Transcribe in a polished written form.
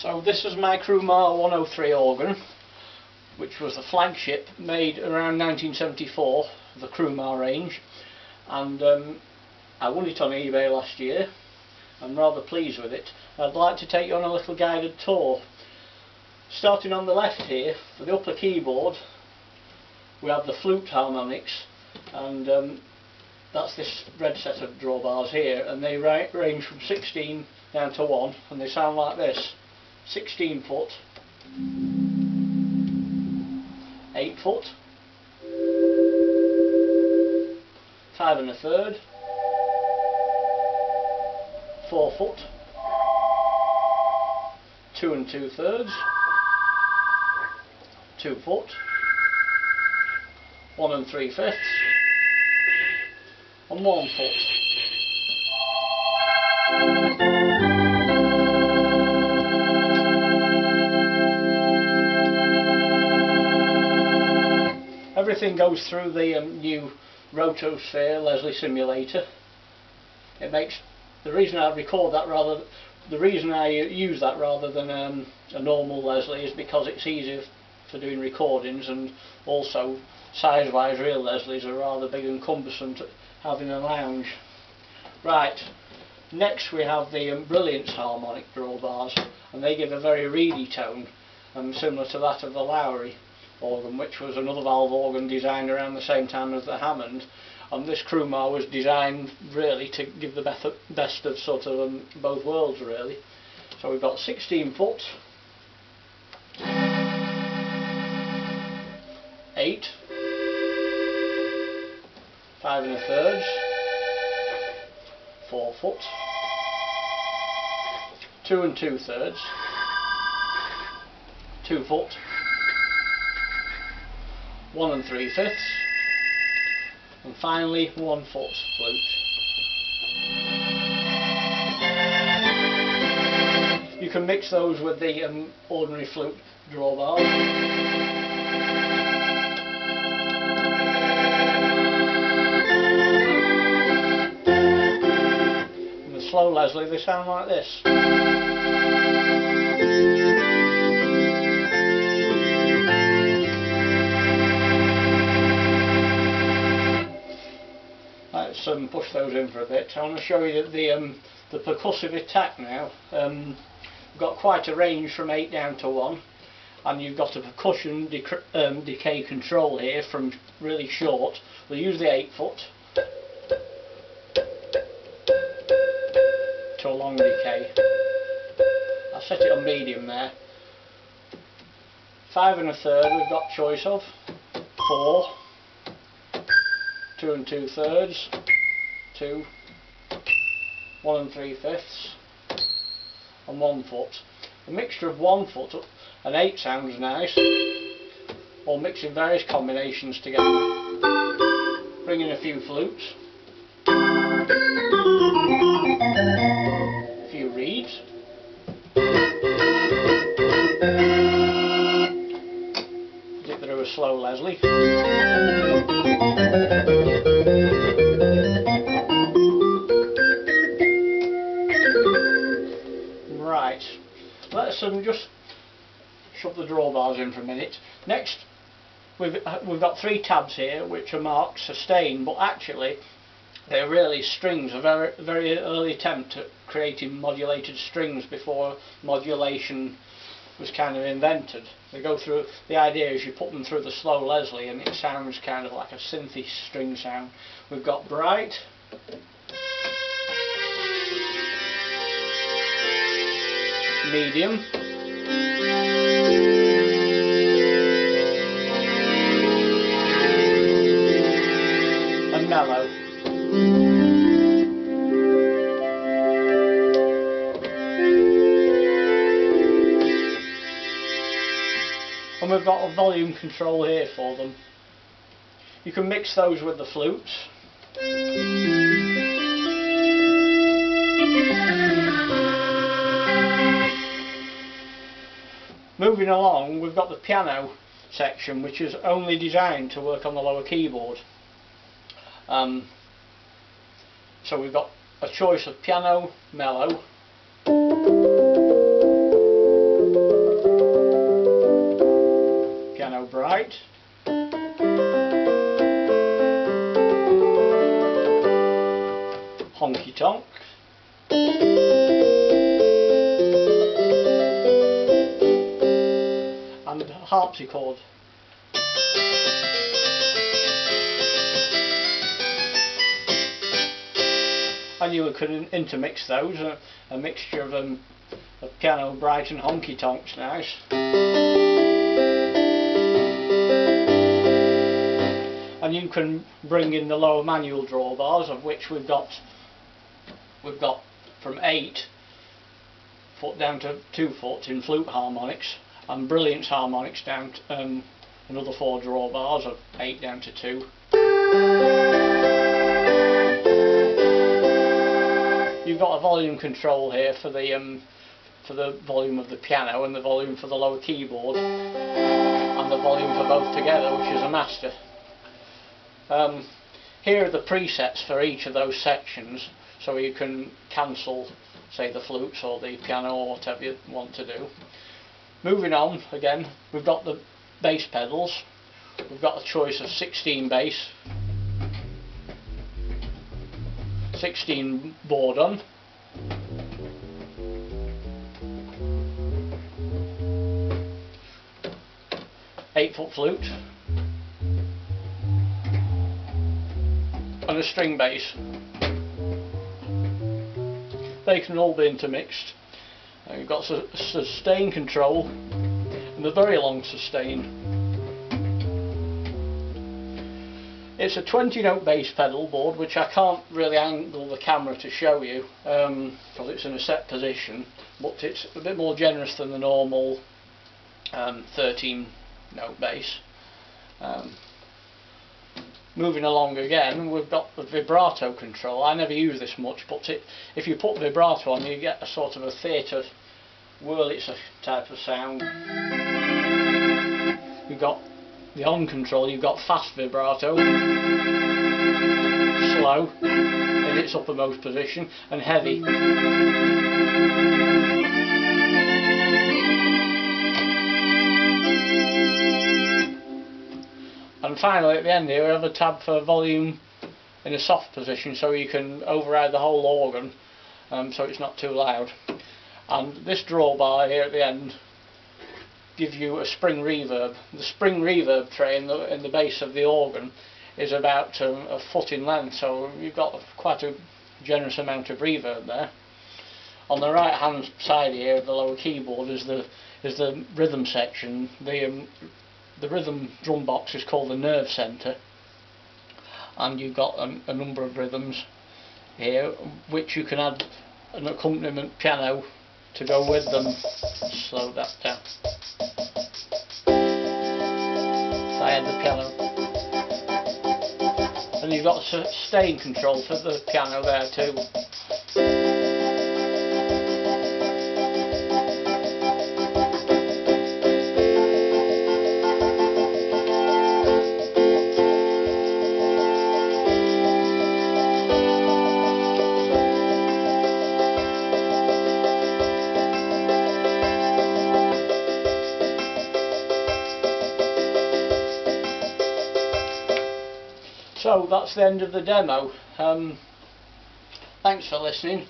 So this is my Crumar 103 organ, which was the flagship made around 1974, the Crumar range, and I won it on eBay last year. I'm rather pleased with it. I'd like to take you on a little guided tour. Starting on the left here, for the upper keyboard, we have the Flute Harmonics, and that's this red set of drawbars here, and they range from 16 down to 1, and they sound like this: 16 foot, 8 foot, 5 1/3, 4 foot, 2 2/3, 2 foot, 1 3/5, and 1 foot. Everything goes through the new Rotosphere Leslie simulator. It makes the reason I use that rather than a normal Leslie is because it's easier for doing recordings, and also size-wise real Leslies are rather big and cumbersome to have in a lounge. Right, next we have the Brilliance harmonic drawbars, and they give a very reedy tone, similar to that of the Lowry organ, which was another valve organ designed around the same time as the Hammond, and this Crumar was designed really to give the best of sort of both worlds really. So we've got 16 foot, 8, 5 1/3, 4 foot, 2 2/3, 2 foot, 1 3/5, and finally 1 foot flute. You can mix those with the ordinary flute drawbar. And the slow Leslie, they sound like this. Let's push those in for a bit. I want to show you the percussive attack now. We've got quite a range from 8 down to 1, and you've got a percussion decay control here from really short. We'll use the 8 foot to a long decay. I'll set it on medium there. 5 1/3 we've got choice of, 4, 2 2/3, 2, 1 3/5, and 1 foot. A mixture of 1 foot and 8 sounds nice, or mixing various combinations together. Bring in a few flutes, a few reeds, dip through a slow Leslie. Right, let's just shove the drawbars in for a minute. Next, we've got 3 tabs here which are marked sustain, but actually they're really strings. A very early attempt at creating modulated strings before modulation was kind of invented. They go through, the idea is you put them through the slow Leslie and it sounds kind of like a synthy string sound. We've got bright, medium, and mellow. And we've got a volume control here for them. You can mix those with the flutes. Moving along, we've got the piano section, which is only designed to work on the lower keyboard. So we've got a choice of piano, mellow, piano bright. Honky tonk. And harpsichord. And you can intermix those, a mixture of piano bright and honky tonk's nice. And you can bring in the lower manual drawbars, of which we've got from 8 foot down to 2 foot in Flute Harmonics, and Brilliance Harmonics down to, another 4 drawbars of 8 down to 2. You've got a volume control here for the volume of the piano and the volume for the lower keyboard, and the volume for both together, which is a master. Here are the presets for each of those sections, so you can cancel, say, the flutes or the piano or whatever you want to do. Moving on, again, we've got the bass pedals. We've got a choice of 16 bass, 16 bourdon, eight-foot flute, and a string bass. They can all be intermixed. You've got sustain control and a very long sustain. It's a 20-note bass pedal board, which I can't really angle the camera to show you because it's in a set position, but it's a bit more generous than the normal 13-note bass. Moving along again, we've got the vibrato control. I never use this much, but if you put vibrato on, you get a sort of a theatre Wurlitzer type of sound. You've got the on control, you've got fast vibrato, slow in its uppermost position, and heavy. And finally, at the end here, we have a tab for volume in a soft position, so you can override the whole organ, so it's not too loud. And this drawbar here at the end gives you a spring reverb. The spring reverb tray in the base of the organ is about a foot in length, so you've got quite a generous amount of reverb there. On the right hand side here of the lower keyboard is the rhythm section. The rhythm drum box is called the nerve centre, and you've got a number of rhythms here, which you can add an accompaniment piano to go with them. Slow that down. So I had the piano, and you've got sustain control for the piano there too. So that's the end of the demo. Thanks for listening.